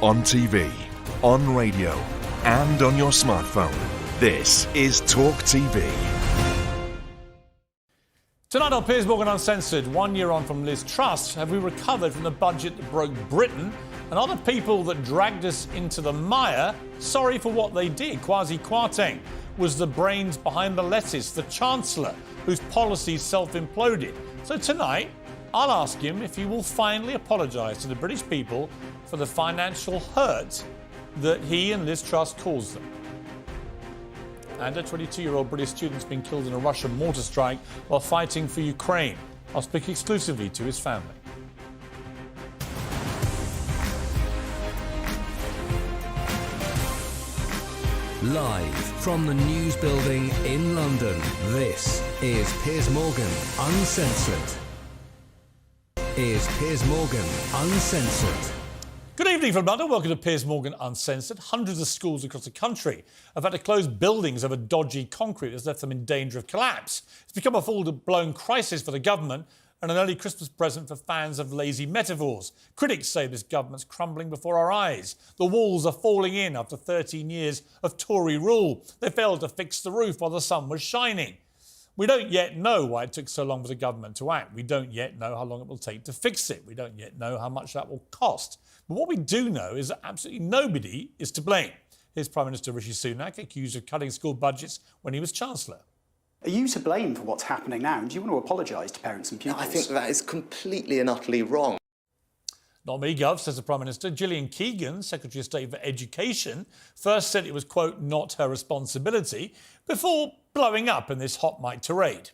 on TV, on radio, and on your smartphone. This is TalkTV. Tonight on Piers Morgan Uncensored, 1 year on from Liz Truss, have we recovered from the budget that broke Britain? And are the people that dragged us into the mire sorry for what they did? Kwasi Kwarteng was the brains behind the lettuce, the Chancellor, whose policies self-imploded. So tonight, I'll ask him if he will finally apologise to the British people for the financial hurt that he and Liz Truss caused them. And a 22-year-old British student's been killed in a Russian mortar strike while fighting for Ukraine. I'll speak exclusively to his family. Live from the News Building in London, this is Piers Morgan Uncensored. Uncensored. Good evening from London. Welcome to Piers Morgan Uncensored. Hundreds of schools across the country have had to close buildings over dodgy concrete that's left them in danger of collapse. It's become a full-blown crisis for the government and an early Christmas present for fans of lazy metaphors. Critics say this government's crumbling before our eyes. The walls are falling in after 13 years of Tory rule. They failed to fix the roof while the sun was shining. We don't yet know why it took so long for the government to act. We don't yet know how long it will take to fix it. We don't yet know how much that will cost. But what we do know is that absolutely nobody is to blame. Here's Prime Minister Rishi Sunak accused of cutting school budgets when he was Chancellor. Are you to blame for what's happening now? Do you want to apologise to parents and pupils? I think that is completely and utterly wrong. Not me, Gov, says the Prime Minister. Gillian Keegan, Secretary of State for Education, first said it was, quote, not her responsibility, before blowing up in this hot mic tirade.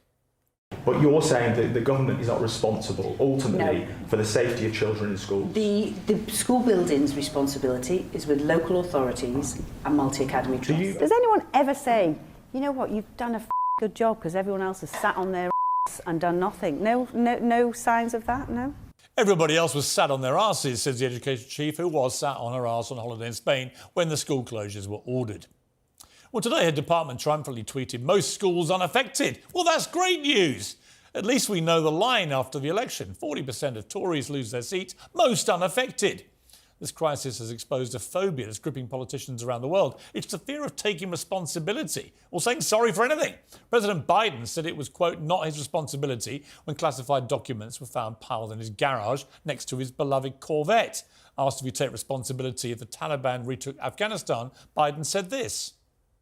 But you're saying that the government is not responsible, ultimately, for the safety of children in schools? The school building's responsibility is with local authorities and multi-academy trusts. Does anyone ever say, you know what, you've done a good job because everyone else has sat on their and done nothing? No signs of that, no? Everybody else was sat on their arses, says the Education Chief, who was sat on her arse on holiday in Spain when the school closures were ordered. Well, today her department triumphantly tweeted, most schools unaffected. Well, that's great news. At least we know the line after the election. 40% of Tories lose their seats, most unaffected. This crisis has exposed a phobia that's gripping politicians around the world. It's the fear of taking responsibility or saying sorry for anything. President Biden said it was, quote, not his responsibility when classified documents were found piled in his garage next to his beloved Corvette. Asked if he'd take responsibility if the Taliban retook Afghanistan, Biden said this.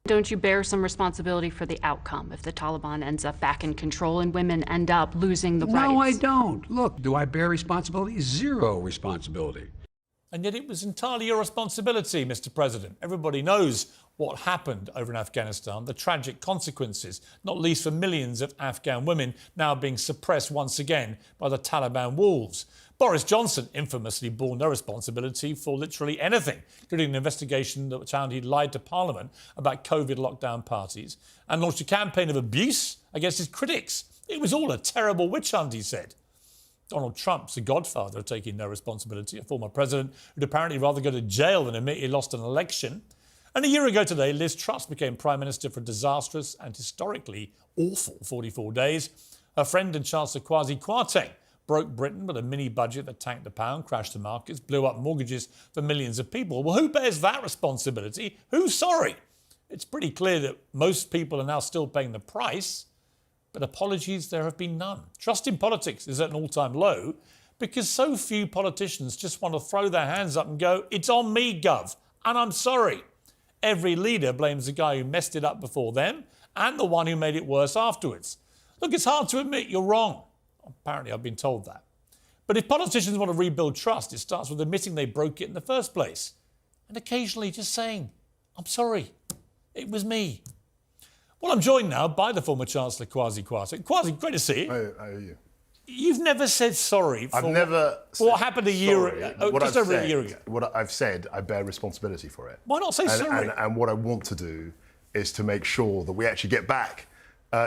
Don't you bear some responsibility for the outcome if the Taliban ends up back in control and women end up losing the rights? No, I don't. Look, do I bear responsibility? Zero responsibility. And yet it was entirely your responsibility, Mr. President. Everybody knows what happened over in Afghanistan, the tragic consequences, not least for millions of Afghan women now being suppressed once again by the Taliban wolves. Boris Johnson infamously bore no responsibility for literally anything, including an investigation that found he'd lied to Parliament about COVID lockdown parties and launched a campaign of abuse against his critics. It was all a terrible witch hunt, he said. Donald Trump's the godfather of taking no responsibility, a former president who'd apparently rather go to jail than admit he lost an election. And a year ago today, Liz Truss became Prime Minister for a disastrous and historically awful 44 days. Her friend and Chancellor Kwasi Kwarteng broke Britain with a mini budget that tanked the pound, crashed the markets, blew up mortgages for millions of people. Well, who bears that responsibility? Who's sorry? It's pretty clear that most people are now still paying the price. But apologies, there have been none. Trust in politics is at an all-time low because so few politicians just want to throw their hands up and go, it's on me, Gov, and I'm sorry. Every leader blames the guy who messed it up before them and the one who made it worse afterwards. Look, it's hard to admit you're wrong. Apparently, I've been told that. But if politicians want to rebuild trust, it starts with admitting they broke it in the first place. And occasionally just saying, I'm sorry, it was me. Well, I'm joined now by the former Chancellor Kwasi Kwarteng. Kwasi, great to see you. How are you? You've never said sorry for what happened a year ago, just over a year ago. What I've said, I bear responsibility for it. Why not say sorry? And what I want to do is to make sure that we actually get back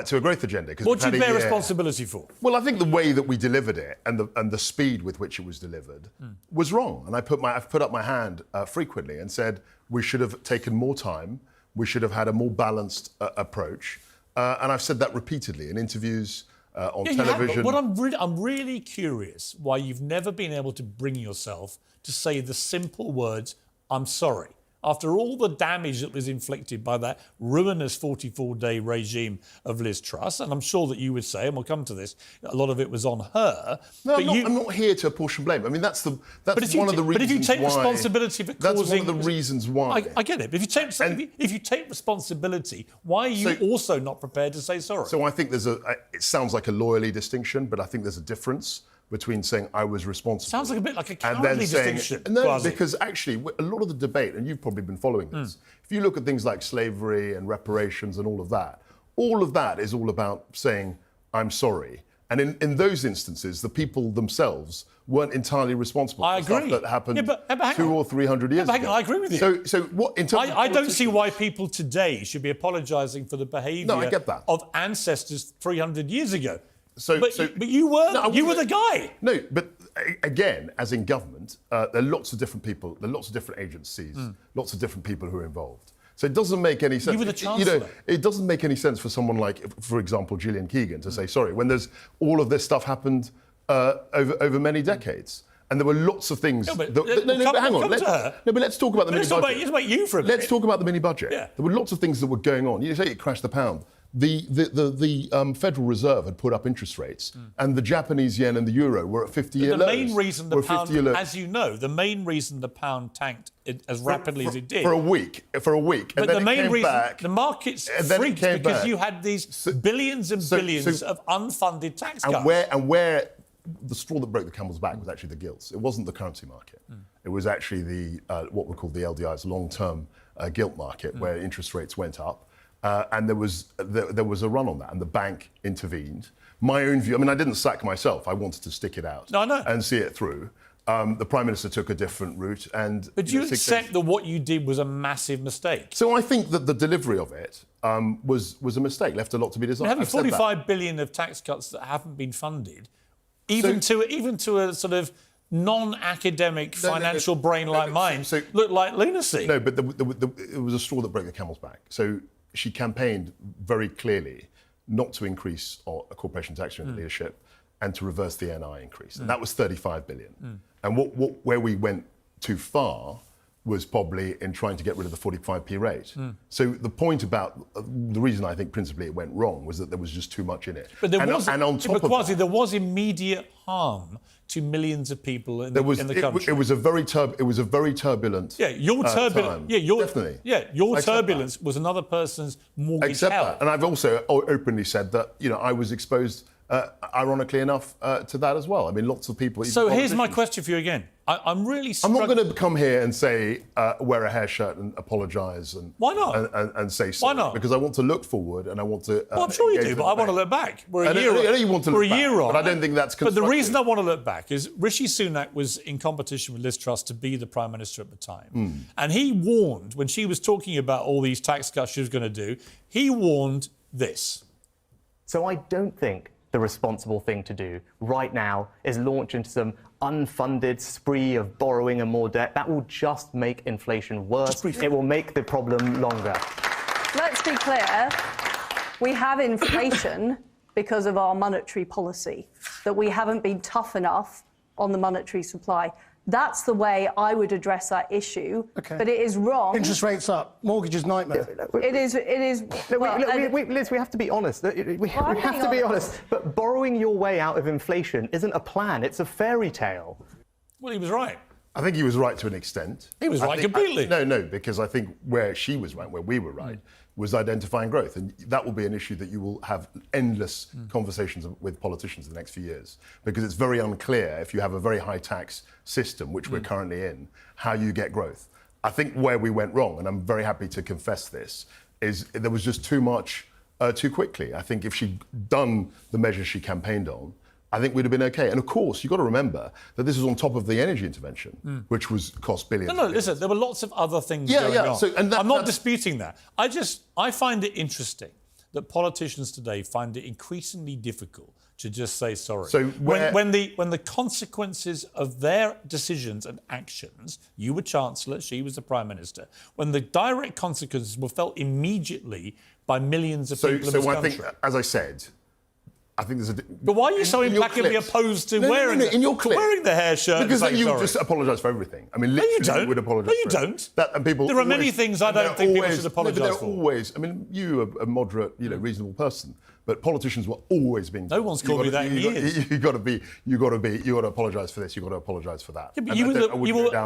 to a growth agenda. What do you bear responsibility for? Well, I think the way that we delivered it and the speed with which it was delivered was wrong. And I've put up my hand frequently and said we should have taken more time. We should have had a more balanced approach. And I've said that repeatedly in interviews, on television. But I'm really curious why you've never been able to bring yourself to say the simple words, I'm sorry. After all the damage that was inflicted by that ruinous 44-day regime of Liz Truss, and I'm sure that you would say, and we'll come to this, a lot of it was on her. No, I'm not here to apportion blame. I mean, that's one of the reasons why... But if you take responsibility for causing... That's one of the reasons why. I get it. But if you take responsibility, why are you also not prepared to say sorry? So I think it sounds like a lawyerly distinction, but I think there's a difference between saying I was responsible... Sounds like a bit like a cowardly distinction. No, because actually, a lot of the debate, and you've probably been following this, if you look at things like slavery and reparations and all of that is all about saying, I'm sorry. And in those instances, the people themselves weren't entirely responsible for stuff that happened 200 or 300 years ago. I agree with you. So what? In terms I don't see why people today should be apologising for the behaviour of ancestors 300 years ago. But you were you were the guy. No, but again, as in government, there are lots of different people, there are lots of different agencies, lots of different people who are involved. So it doesn't make any sense. You were the Chancellor. It doesn't make any sense for someone like, for example, Gillian Keegan to say sorry when there's all of this stuff happened over many decades. And there were lots of things. But hang on. Let's talk about the mini budget. Let's about you for a minute. Let's talk about the mini budget. Yeah. There were lots of things that were going on. You say it crashed the pound. The Federal Reserve had put up interest rates, and the Japanese yen and the euro were at 50-year lows. The main reason the pound, as you know, the main reason the pound tanked as rapidly as it did for a week, But the main reason the markets freaked because you had these billions and billions of unfunded tax cuts. And where the straw that broke the camel's back was actually the gilts. It wasn't the currency market. It was actually the what we call the LDI's long-term gilt market, where interest rates went up. And there was a run on that, and the bank intervened. My own view, I mean, I didn't sack myself. I wanted to stick it out and see it through. The Prime Minister took a different route. But you accept that what you did was a massive mistake? So I think that the delivery of it was a mistake, left a lot to be desired. Having 45 billion of tax cuts that haven't been funded, even to a sort of non-academic financial brain like mine, looked like lunacy. No, but it was a straw that broke the camel's back. So she campaigned very clearly not to increase corporation tax during the leadership and to reverse the NI increase. And that was 35 billion. And where we went too far was probably in trying to get rid of the 45p rate. So the point about the reason I think principally it went wrong was that there was just too much in it. But there was immediate harm to millions of people in the country. It was a very turbulent. Yeah, your turbulence. Time. Yeah, definitely. Yeah, your turbulence was another person's mortgage hell. And I've also openly said that I was exposed, ironically enough, to that as well. I mean, lots of people. So here's my question for you again. I'm not going to come here and say wear a hair shirt and apologise and why not and say sorry. Why not? Because I want to look forward and I want to. Well, I'm sure you do, but I want to look back. We're a year on. But I don't think that's. But the reason I want to look back is Rishi Sunak was in competition with Liz Truss to be the Prime Minister at the time, and he warned when she was talking about all these tax cuts she was going to do. He warned this. So I don't think the responsible thing to do right now is launch into some unfunded spree of borrowing and more debt. That will just make inflation worse. It will make the problem longer. Let's be clear. We have inflation because of our monetary policy, that we haven't been tough enough on the monetary supply. That's the way I would address that issue. Okay. But it is wrong. Interest rates up, mortgages nightmare. It is. Liz, we have to be honest. We have to be honest. But borrowing your way out of inflation isn't a plan. It's a fairy tale. Well, he was right. I think he was right to an extent. He was right completely. No, because I think where she was right, where we were right, was identifying growth. And that will be an issue that you will have endless conversations with politicians in the next few years, because it's very unclear if you have a very high tax system, which we're currently in, how you get growth. I think where we went wrong, and I'm very happy to confess this, is there was just too much too quickly. I think if she'd done the measures she campaigned on, I think we'd have been okay. And of course, you've got to remember that this was on top of the energy intervention, which was cost billions. No, listen, there were lots of other things going on. So, I'm not disputing that. I find it interesting that politicians today find it increasingly difficult to just say sorry. So when the consequences of their decisions and actions, you were Chancellor, she was the Prime Minister, when the direct consequences were felt immediately by millions of people in this country. So I think, as I said, I think there's a... But why are you so implacably opposed to wearing in your clip, wearing the hair shirt? Because then you sorry. just apologise for everything. I mean, No, you literally don't. would apologise No, you for everything. don't. And people there are many things I don't think people should apologise no, but for. they're always... I mean, you are a moderate, reasonable person, but politicians were always being... No one's called me that in years. You got to apologise for this. You got to apologise for that. Yeah, but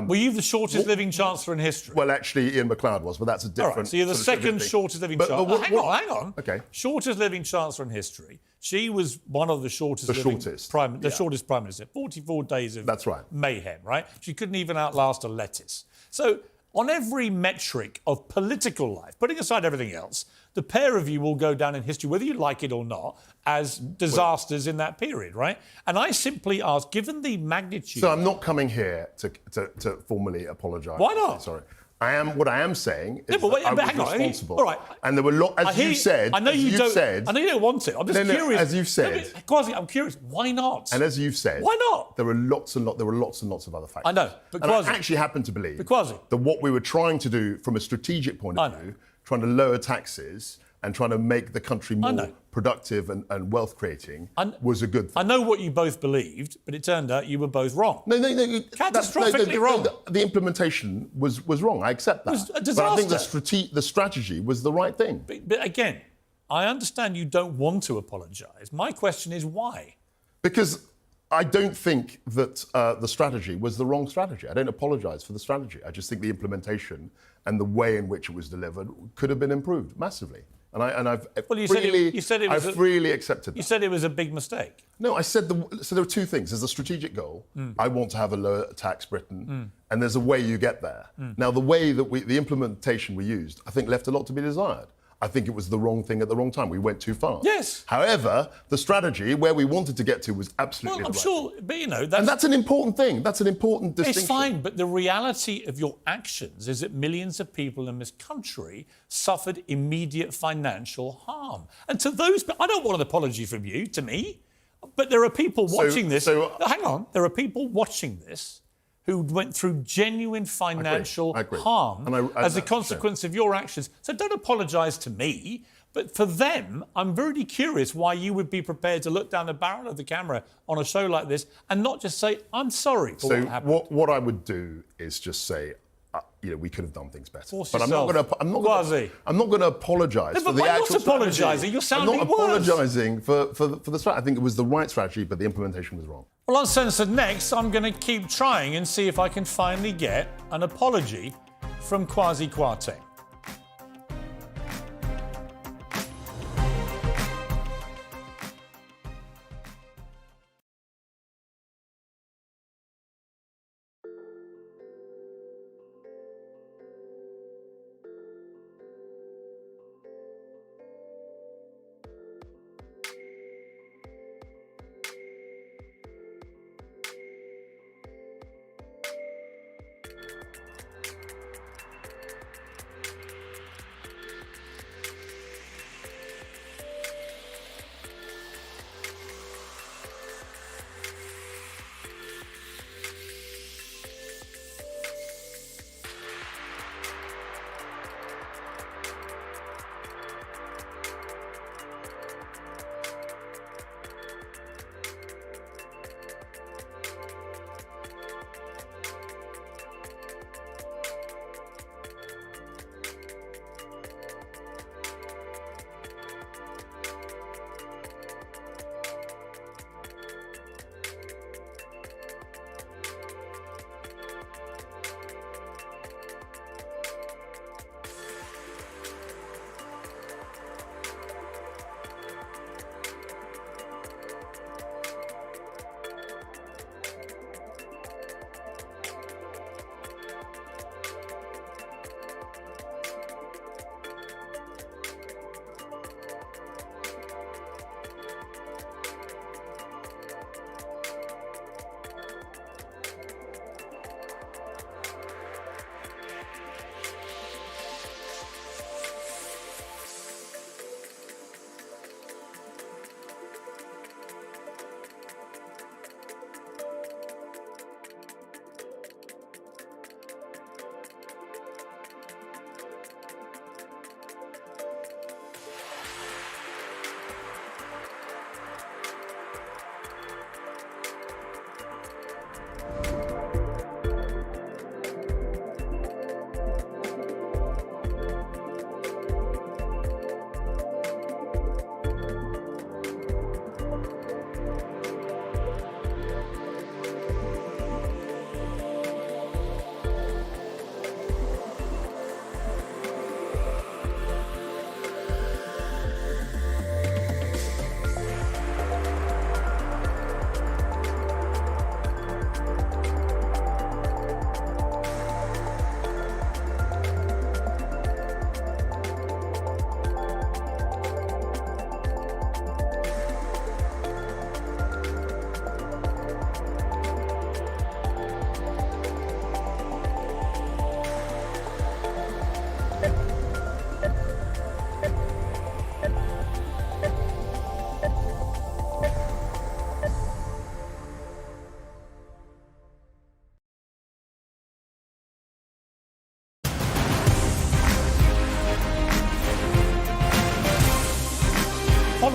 were you the shortest living Chancellor in history? Well, actually, Ian McLeod was, but that's a different... All right, so you're the second shortest living Chancellor. Hang on. Okay. Shortest living Chancellor in history. She was one of the shortest Prime Minister. 44 days of mayhem, right? She couldn't even outlast a lettuce. So on every metric of political life, putting aside everything else, the pair of you will go down in history, whether you like it or not, as disasters in that period, right? And I simply ask, given the magnitude... So I'm not coming here to formally apologise. Why not? Sorry. What I am saying is that I was responsible. All right. And there were as you said... I know you don't want it. I'm just curious. As you've said... Kwasi, I'm curious. Why not? And as you've said... Why not? There were lots and lots of other factors. I know, but and Kwasi... I actually happen to believe that what we were trying to do from a strategic point of view, trying to lower taxes and trying to make the country more productive and wealth-creating was a good thing. I know what you both believed, but it turned out you were both wrong. No. Catastrophically wrong. The implementation was wrong. I accept that. It was a disaster. But I think the strategy was the right thing. But again, I understand you don't want to apologise. My question is why? Because I don't think that the strategy was the wrong strategy. I don't apologise for the strategy. I just think the implementation and the way in which it was delivered could have been improved massively. I've freely accepted that. You said it was a big mistake. No, I said so there are two things. There's a strategic goal. I want to have a lower tax Britain. And there's a way you get there. Now, the way that the implementation we used, I think left a lot to be desired. I think it was the wrong thing at the wrong time. We went too far. Yes. However, the strategy where we wanted to get to was absolutely the right thing. But and that's an important thing. That's an important distinction. It's fine, but the reality of your actions is that millions of people in this country suffered immediate financial harm. And to those, I don't want an apology from you, to me, but there are people watching this. Hang on, there are people watching this who went through genuine financial harm as a consequence of your actions. So don't apologise to me, but for them, I'm very curious why you would be prepared to look down the barrel of the camera on a show like this and not just say, I'm sorry for what happened. What I would do is just say, we could have done things better. But I'm not going to apologise for the actual strategy. Apologising. You're sounding I'm not apologising for the strategy. I think it was the right strategy, but the implementation was wrong. Well, Uncensored next, I'm going to keep trying and see if I can finally get an apology from Kwasi Kwarteng.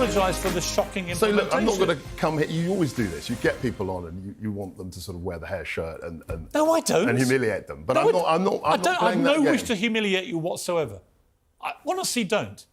apologise for the shocking So implementation. look, I'm not going to come here. You always do this. You get people on and you want them to sort of wear the hair shirt and no, I don't. And humiliate them. But No, I'm not. I have no wish to humiliate you whatsoever. I honestly don't.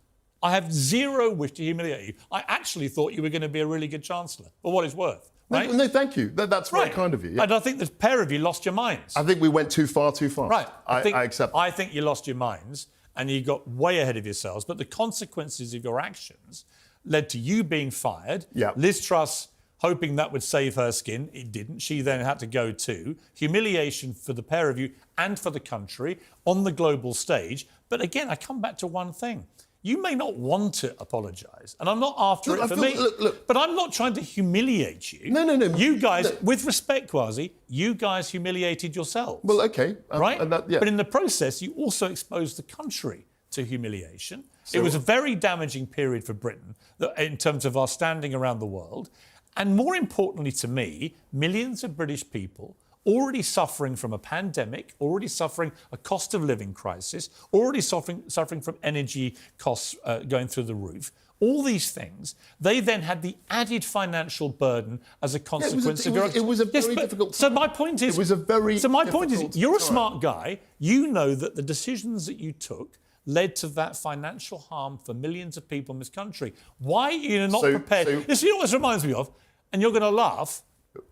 I have zero wish to humiliate you. I actually thought you were going to be a really good Chancellor, for what it's worth. Right? No, thank you. That's very kind of you. Yeah. And I think the pair of you lost your minds. I think we went too far, too fast. Right. I accept that. I think you lost your minds and you got way ahead of yourselves. But the consequences of your actions led to you being fired. Yeah. Liz Truss hoping that would save her skin. It didn't. She then had to go too. Humiliation for the pair of you and for the country on the global stage. But again, I come back to one thing. You may not want to apologise, and I'm not after it for me. Look. But I'm not trying to humiliate you. No. You guys, with respect, Kwasi, you guys humiliated yourselves. Well, OK. Right? Yeah. But in the process, you also exposed the country to humiliation. It was a very damaging period for Britain in terms of our standing around the world. And more importantly to me, millions of British people already suffering from a pandemic, already suffering a cost of living crisis, already suffering from energy costs going through the roof. All these things, they then had the added financial burden as a consequence of your... It was a very difficult time. So my point is... It was a very So my point is, difficult you're a time. smart guy. You know that the decisions that you took led to that financial harm for millions of people in this country. Why are you not prepared? You see what this reminds me of? And you're going to laugh,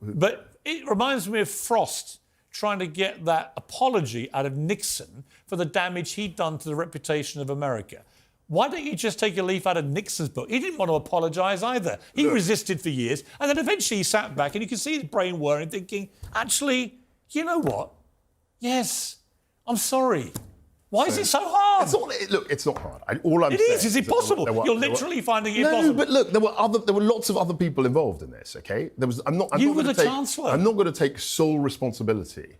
but it reminds me of Frost trying to get that apology out of Nixon for the damage he'd done to the reputation of America. Why don't you just take a leaf out of Nixon's book? He didn't want to apologise either. He resisted for years, and then eventually he sat back and you can see his brain whirring, thinking, actually, you know what? Yes, I'm sorry. Why is it so hard? It's not hard. All I'm saying is impossible. You're literally finding it impossible. No, but look, there were lots of other people involved in this. Okay, You were the Chancellor. I'm not going to take sole responsibility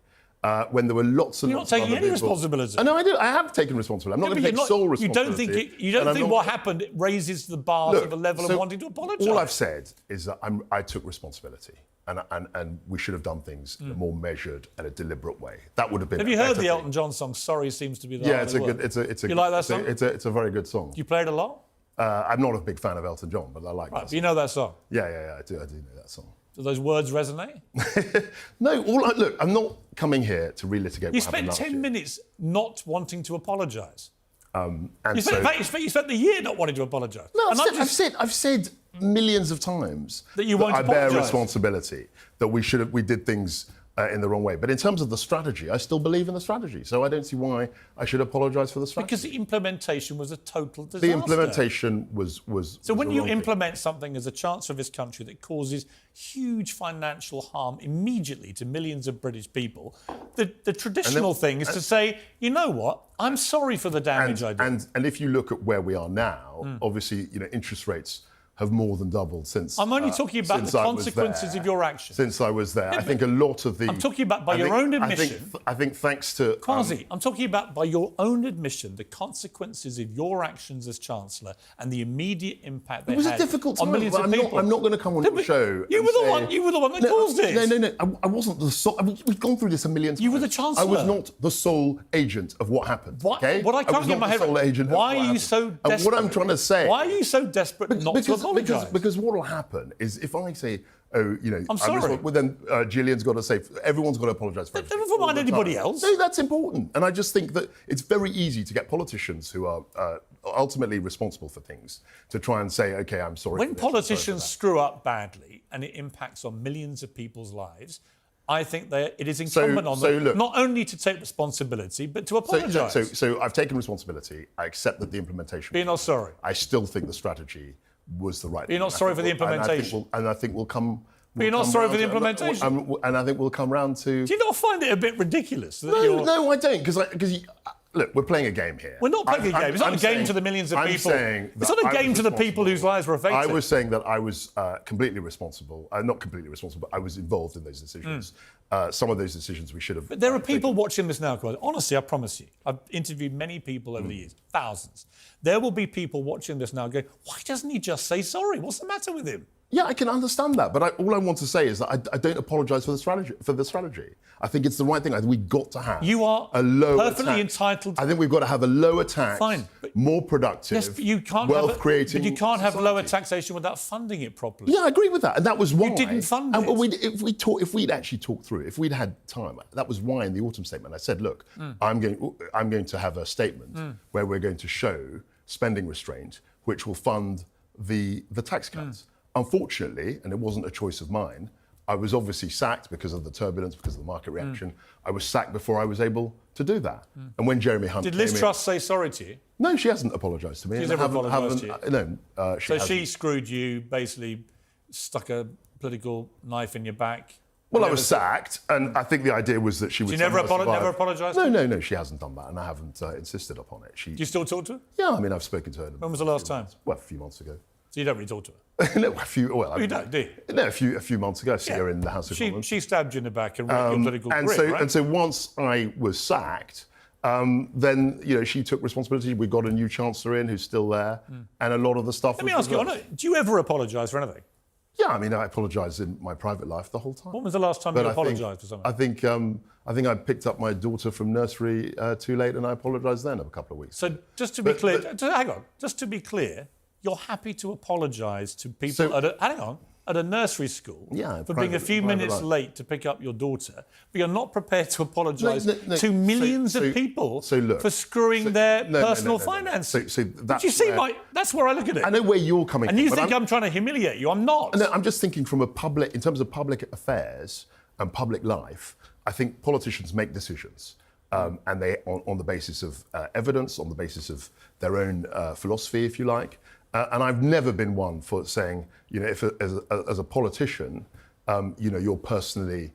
when there were lots and You're lots not of taking other any people. responsibility. No, I do. I have taken responsibility. I'm not going to take sole responsibility. You don't think what happened raises the bar to the level of wanting to apologise? All I've said is that I took responsibility. And we should have done things in a more measured and a deliberate way. That would have been. Have you heard the Elton John song "Sorry Seems to Be the Yeah, Hardest Word"? It's a. You like that song? It's a very good song. Do you play it a lot? I'm not a big fan of Elton John, but I like that song. But you know that song? Yeah, I do know that song. Do those words resonate? No, look, I'm not coming here to relitigate what happened last year. You spent 10 minutes not wanting to apologise. You spent the year not wanting to apologise. No, I've said millions of times that you won't I bear apologise. responsibility, that we did things in the wrong way. But in terms of the strategy, I still believe in the strategy. So I don't see why I should apologise for the strategy. Because the implementation was a total disaster. The implementation was So when you wrong implement something as a Chancellor of this country that causes huge financial harm immediately to millions of British people, the traditional thing is to say, you know what, I'm sorry for the damage I did. And if you look at where we are now, obviously, interest rates have more than doubled since. I'm only talking about the consequences of your actions. Since I was there, I think a lot of the. I'm talking about by your own admission. I think thanks to Kwasi, I'm talking about by your own admission the consequences of your actions as Chancellor and the immediate impact they had. It was a difficult time. On millions of people. I'm not going to come on your show. You were the one that caused it. No. I wasn't the sole. We've gone through this a million times. You were the Chancellor. I was not the sole agent of what happened. What I was can't get not my the head sole agent. Why are you so desperate? And what I'm trying to say. Why are you so desperate not to apologise? Because what will happen is if I say, I'm sorry. Well, then Gillian's got to say, everyone's got to apologise for everything. Never mind anybody else. No, that's important. And I just think that it's very easy to get politicians who are ultimately responsible for things to try and say, OK, I'm sorry. When politicians screw up badly and it impacts on millions of people's lives, I think it is incumbent on them not only to take responsibility, but to apologise. So I've taken responsibility. I accept that the implementation... But you're not sorry? I still think the strategy was the right thing. You're not sorry for the implementation? And I think we'll come... But you're not sorry for the implementation? And I think we'll come round to... Do you not find it a bit ridiculous? No, I don't, because look, we're playing a game here. We're not playing a game. It's not a game to the millions of people. It's not a game to the people whose lives were affected. I was saying that I was completely responsible. Not completely responsible, but I was involved in those decisions. Some of those decisions we should have... But there are people watching this now. Honestly, I promise you, I've interviewed many people over the years, thousands. There will be people watching this now going, why doesn't he just say sorry? What's the matter with him? Yeah, I can understand that, but all I want to say is that I don't apologise for the strategy. I think it's the right thing. I think we've got to have a lower perfectly tax. entitled. I think we've got to have a lower tax, more productive, yes, but you can't wealth-creating. But you can't have lower taxation without funding it properly. Yeah, I agree with that, and that was why you didn't fund it. If we'd actually talked through, if we'd had time, that was why in the autumn statement I said, look, I'm going to have a statement where we're going to show spending restraint, which will fund the tax cuts. Unfortunately, and it wasn't a choice of mine, I was obviously sacked because of the turbulence, because of the market reaction. I was sacked before I was able to do that. And when Jeremy Hunt Did Liz Truss say sorry to you? No, she hasn't apologised to me. She's never apologised to you? No, so she screwed you, basically stuck a political knife in your back? Well, I was sacked, and I think the idea was that she would... She never apologised? No, she hasn't done that, and I haven't insisted upon it. Do you still talk to her? Yeah, I mean, I've spoken to her. When was the last time? Well, a few months ago. So you don't really talk to her? No, you don't, do you? No, a few months ago. I see her in the House of Commons. She stabbed you in the back and wrecked your political career, right? And so once I was sacked, then she took responsibility. We got a new Chancellor in who's still there, and a lot of the stuff. Let me ask you, do you ever apologise for anything? Yeah, I mean, I apologise in my private life the whole time. When was the last time you apologised for something? I think I picked up my daughter from nursery too late, and I apologised then a couple of weeks. So just to be clear, hang on. Just to be clear, you're happy to apologise to people at a nursery school for being a few minutes late to pick up your daughter, but you're not prepared to apologise to millions of people for screwing their personal finances. That's you see, that's where I look at it. I know where you're coming from. And you think I'm trying to humiliate you. I'm not. No, I'm just thinking from in terms of public affairs and public life, I think politicians make decisions. And they on the basis of evidence, on the basis of their own philosophy, if you like. And I've never been one for saying, if as a politician, you're personally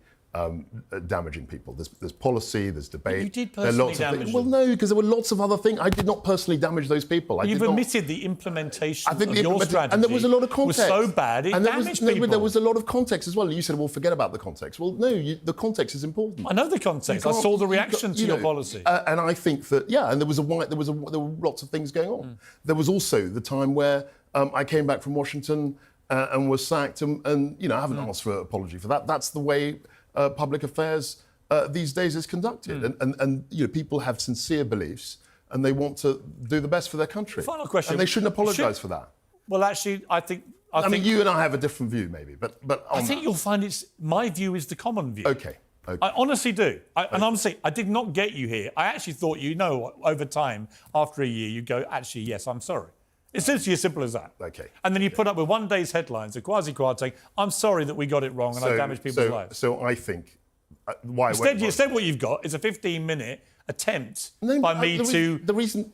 damaging people. There's policy, there's debate. But you did personally damage them. Well, no, because there were lots of other things. I did not personally damage those people. You've admitted the implementation of your strategy and there was a lot of context. Was so bad it damaged people. There was a lot of context as well. You said, well, forget about the context. Well, no, the context is important. I know the context. I saw the reaction to your policy. And I think that, and there were lots of things going on. There was also the time where I came back from Washington and was sacked, and I haven't asked for an apology for that. That's the way public affairs these days is conducted, and people have sincere beliefs and they want to do the best for their country. Final question, and they shouldn't apologise for that. Well, actually, I think you and I have a different view, maybe, but I think you'll find my view is the common view. Okay. I honestly do. And honestly, I did not get you here. I actually thought, over time, after a year, you go, actually, yes, I'm sorry. It's literally as simple as that. Okay. And then you put up with one day's headlines of Kwasi Kwarteng, I'm sorry that we got it wrong and I damaged people's lives. So I think Instead, what you've got is a 15-minute attempt by me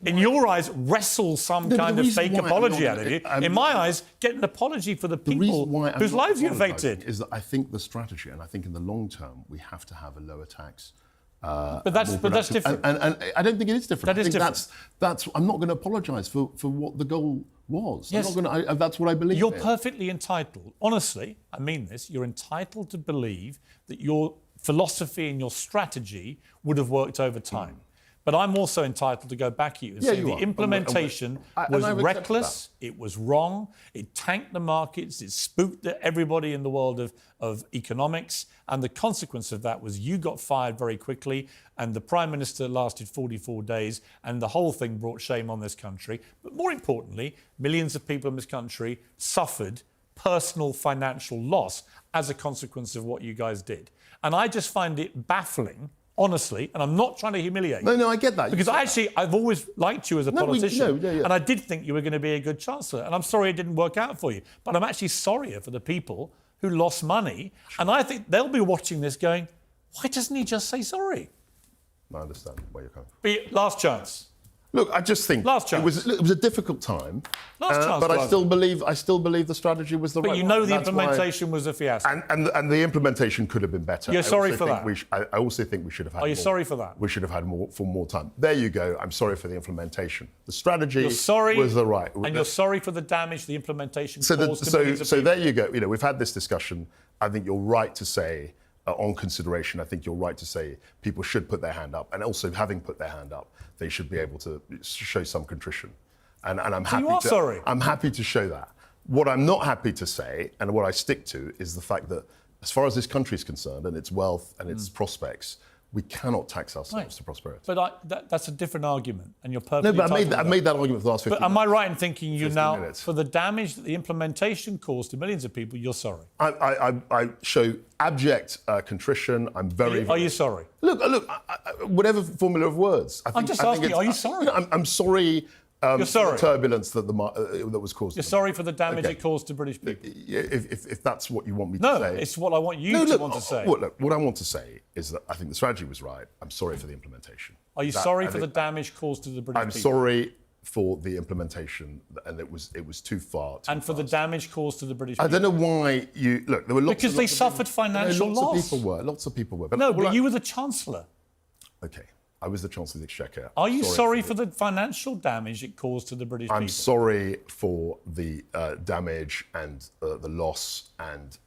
in your eyes, wrestle some kind of fake apology out of you. In my eyes, get an apology for the people whose lives you affected. Is that I think the strategy, and I think in the long term, we have to have a lower tax. But that's different. And I don't think it is different. That is different. That's I'm not going to apologise for what the goal was. Yes. That's what I believe. You're perfectly entitled. Honestly, I mean this. You're entitled to believe that your philosophy and your strategy would have worked over time. But I'm also entitled to go back at you and say the implementation was reckless, it was wrong, it tanked the markets, it spooked everybody in the world of economics, and the consequence of that was you got fired very quickly, and the Prime Minister lasted 44 days, and the whole thing brought shame on this country. But more importantly, millions of people in this country suffered personal financial loss as a consequence of what you guys did. And I just find it baffling, honestly, and I'm not trying to humiliate you. No, I get that. Because I've always liked you as a politician, and I did think you were going to be a good Chancellor, and I'm sorry it didn't work out for you. But I'm actually sorrier for the people who lost money, and I think they'll be watching this going, why doesn't he just say sorry? I understand where you're coming from. But last chance. Look, I just think it was a difficult time, but I still believe the strategy was the right one. But you know the implementation was a fiasco. And the implementation could have been better. You're sorry for that? I also think we should have had Are you sorry for that? We should have had more time. There you go. I'm sorry for the implementation. The strategy was the right. And you're sorry for the damage the implementation caused to millions of people. So there you go. We've had this discussion. I think you're right to say, on consideration, I think you're right to say people should put their hand up, and also having put their hand up, they should be able to show some contrition. And I'm happy. You are sorry. I'm happy to show that. What I'm not happy to say, and what I stick to, is the fact that as far as this country is concerned and its wealth and its prospects, we cannot tax ourselves to prosperity. But that's a different argument, and you're perfectly No, but I made that argument for the last 15 But am I right in thinking you now, minutes. for the damage that the implementation caused to millions of people, you're sorry? I show abject contrition. I'm very... Are you sorry? Look, whatever formula of words. I'm just asking, are you sorry? I'm sorry... You're sorry. The turbulence that was caused. You're sorry for the damage it caused to British people? If that's what you want me to say. No, it's what I want you to say. What I want to say is that I think the strategy was right. I'm sorry for the implementation. Are you sorry for the damage caused to the British people? I'm sorry for the implementation, and it was too far. And for the damage caused to the British people? I don't know why you... Look, there were lots Because they suffered financial loss. Lots of people were. But you were the Chancellor. OK. I was the Chancellor of the Exchequer. Are you sorry for the financial damage it caused to the British people? I'm sorry for the damage and the loss, and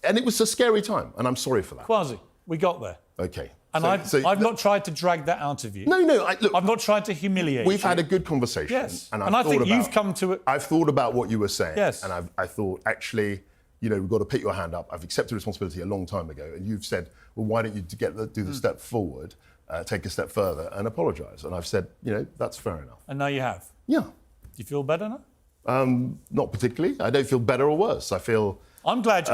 it was a scary time, and I'm sorry for that. Kwasi, we got there. OK. And I've not tried to drag that out of you. No, look, I've not tried to humiliate We've you. had a good conversation. Yes, and I think you've come to it. I've thought about what you were saying. Yes. And I thought, actually, we've got to pick your hand up. I've accepted responsibility a long time ago, and you've said, well, why don't you do the step forward? Take a step further and apologise. And I've said, that's fair enough. And now you have? Yeah. Do you feel better now? Not particularly. I don't feel better or worse. I feel... I'm glad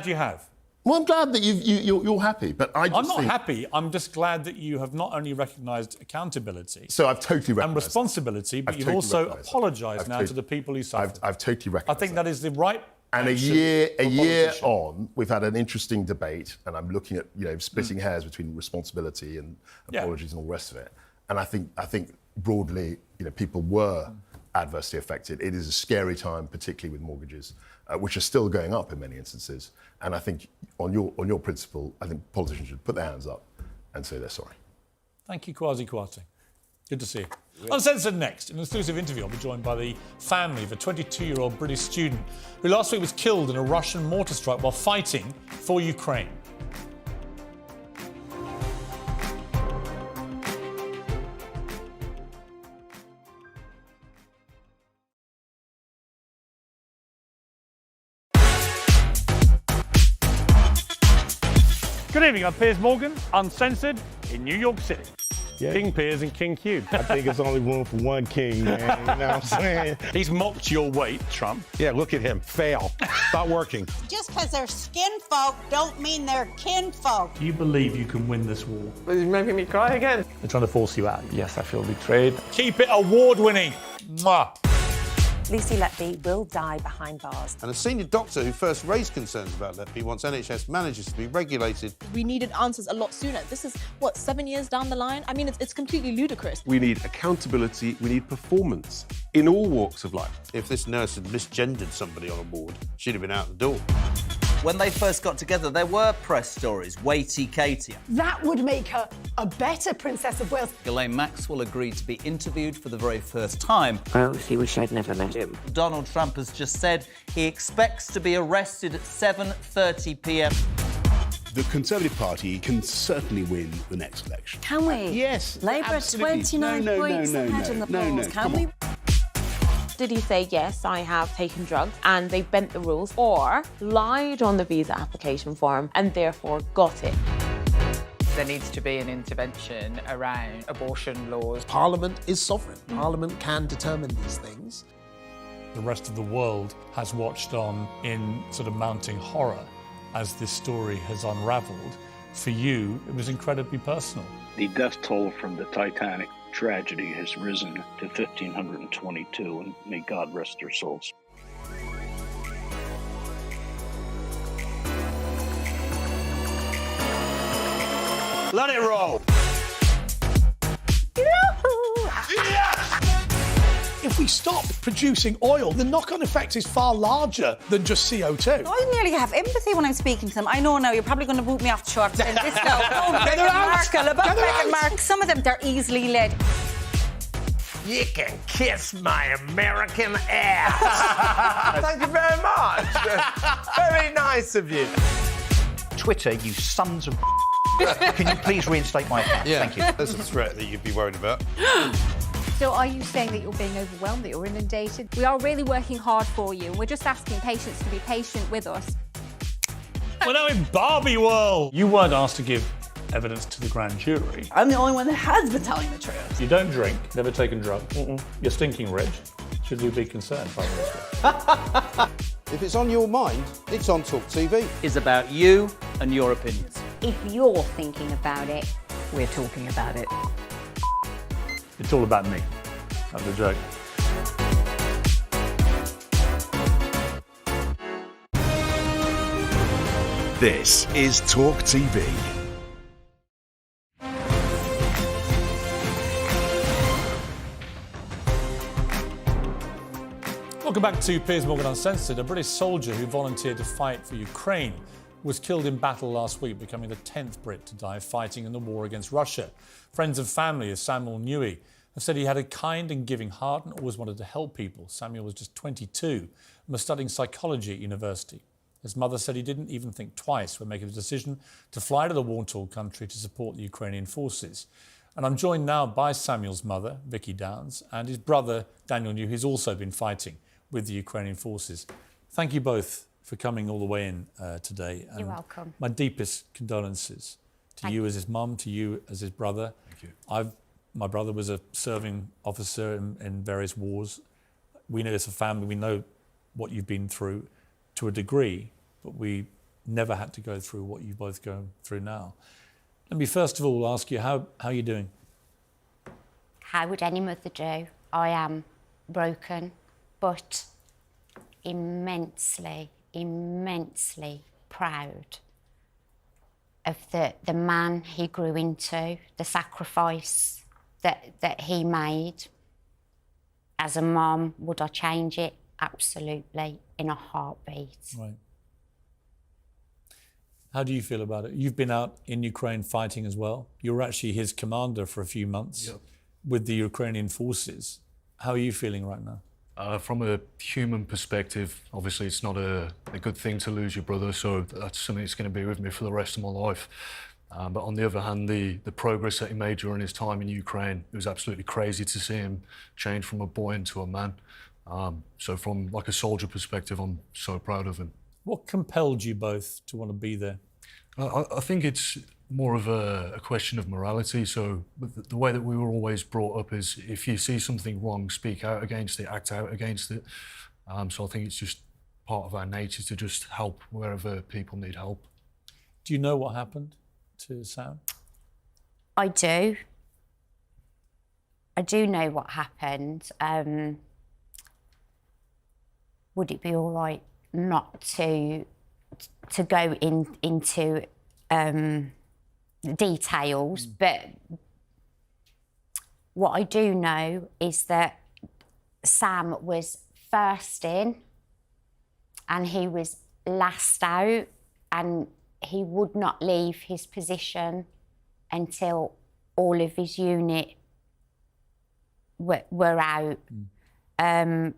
you have. Well, I'm glad that you're happy, but I'm not happy. I'm just glad that you have not only recognised accountability... So I've totally recognised... ...and responsibility, but you've also apologised now to the people who suffered. I've totally recognised I think that is the right... And a year on, we've had an interesting debate, and I'm looking at splitting hairs between responsibility and apologies and all the rest of it. And I think broadly, people were adversely affected. It is a scary time, particularly with mortgages, which are still going up in many instances. And I think on your principle, I think politicians should put their hands up and say they're sorry. Thank you, Kwasi Kwarteng. Good to see you. Uncensored next. In an exclusive interview, I'll be joined by the family of a 22-year-old British student who last week was killed in a Russian mortar strike while fighting for Ukraine. Good evening, I'm Piers Morgan, Uncensored in New York City. Yeah. King Piers and King Q. I think it's only room for one king, man. You know what I'm saying? He's mocked your weight, Trump. Yeah, look at him. Fail. Stop working. Just because they're skin folk don't mean they're kin folk. Do you believe you can win this war? He's making me cry again. They're trying to force you out. Yes, I feel betrayed. Keep it award-winning. Mwah. Lucy Letby will die behind bars. And a senior doctor who first raised concerns about Letby wants NHS managers to be regulated. We needed answers a lot sooner. This is, 7 years down the line? I mean, it's completely ludicrous. We need accountability, we need performance in all walks of life. If this nurse had misgendered somebody on a ward, she'd have been out the door. When they first got together, there were press stories, weighty Katie. That would make her a better Princess of Wales. Ghislaine Maxwell agreed to be interviewed for the very first time. I honestly wish I'd never met him. Donald Trump has just said he expects to be arrested at 7:30 p.m. The Conservative Party can certainly win the next election. Can we? Yes, Labour absolutely. 29 points ahead in the polls. Can we? Did he say, yes, I have taken drugs and they bent the rules, or lied on the visa application form and therefore got it? There needs to be an intervention around abortion laws. Parliament is sovereign. Parliament can determine these things. The rest of the world has watched on in sort of mounting horror as this story has unravelled. For you, it was incredibly personal. The death toll from the Titanic tragedy has risen to 1,522, and may God rest their souls. Let it roll. If we stop producing oil, the knock-on effect is far larger than just CO2. I nearly have empathy when I'm speaking to them. I know now you're probably going to boot me off the short saying this now. Meghan Markle. Some of them, they're easily led. You can kiss my American ass. Thank you very much. Very nice of you. Twitter, you sons of... Can you please reinstate my account? Yeah. Thank you. There's a threat that you'd be worried about. So are you saying that you're being overwhelmed, that you're inundated? We are really working hard for you, and we're just asking patients to be patient with us. We're now in Barbie world. You weren't asked to give evidence to the grand jury. I'm the only one that has been telling the truth. You don't drink, never taken drugs. You're stinking rich. Should we be concerned by this? If it's on your mind, it's on TalkTV. Is about you and your opinions. If you're thinking about it, We're talking about it. It's all about me. That was a joke. This is TalkTV. Welcome back to Piers Morgan Uncensored. A British soldier who volunteered to fight for Ukraine was killed in battle last week, becoming the 10th Brit to die fighting in the war against Russia. Friends and family of Samuel Newey have said he had a kind and giving heart and always wanted to help people. Samuel was just 22 and was studying psychology at university. His mother said he didn't even think twice when making the decision to fly to the war-torn country to support the Ukrainian forces. And I'm joined now by Samuel's mother, Vicky Downs, and his brother, Daniel Newey, who's also been fighting with the Ukrainian forces. Thank you both for coming all the way in today. You're welcome. My deepest condolences to you as his mum, to you as his brother. Thank you. My brother was a serving officer in various wars. We know as a family, we know what you've been through to a degree, but we never had to go through what you both go through now. Let me first of all ask you, how are you doing? how would any mother do? I am broken, but immensely, immensely proud of the man he grew into, the sacrifice that he made. As a mum, would I change it? Absolutely, in a heartbeat. Right. How do you feel about it? You've been out in Ukraine fighting as well. You were actually his commander for a few months with the Ukrainian forces. How are you feeling right now? From a human perspective, obviously it's not a good thing to lose your brother, so that's something that's going to be with me for the rest of my life. But on the other hand, the progress that he made during his time in Ukraine, it was absolutely crazy to see him change from a boy into a man. So from like a soldier perspective, I'm so proud of him. What compelled you both to want to be there? I think it's more of a question of morality. So the way that we were always brought up is if you see something wrong, speak out against it, act out against it. So I think it's just part of our nature to just help wherever people need help. Do you know what happened to Sam? I do. I do know what happened. Would it be all right not to go into details, but what I do know is that Sam was first in and he was last out, and he would not leave his position until all of his unit were out. And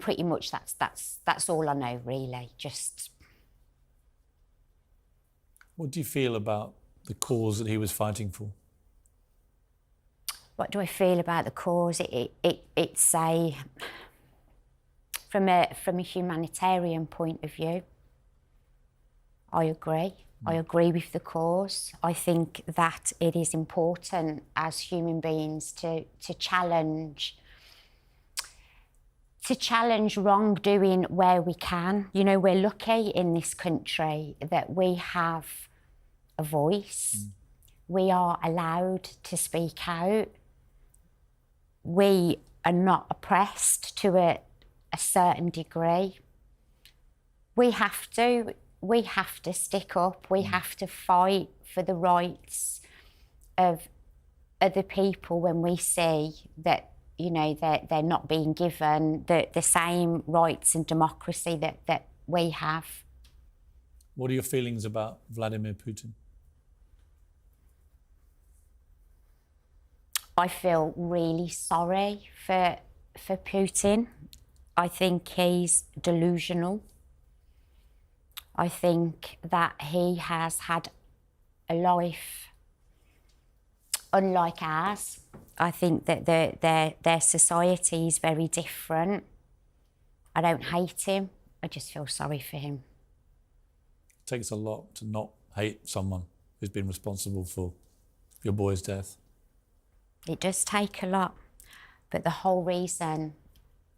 pretty much that's all I know, really. Just. What do you feel about the cause that he was fighting for? What do I feel about the cause? It's a from a humanitarian point of view. I agree. I agree with the cause. I think that it is important as human beings to challenge wrongdoing where we can. You know, we're lucky in this country that we have a voice. We are allowed to speak out. We are not oppressed to a certain degree. We have to stick up. We have to fight for the rights of other people when we see that, you know, they're not being given the same rights and democracy that we have. What are your feelings about Vladimir Putin? I feel really sorry for Putin. I think he's delusional. I think that he has had a life unlike ours. I think that their society is very different. I don't hate him. I just feel sorry for him. It takes a lot to not hate someone who's been responsible for your boy's death. It does take a lot, but the whole reason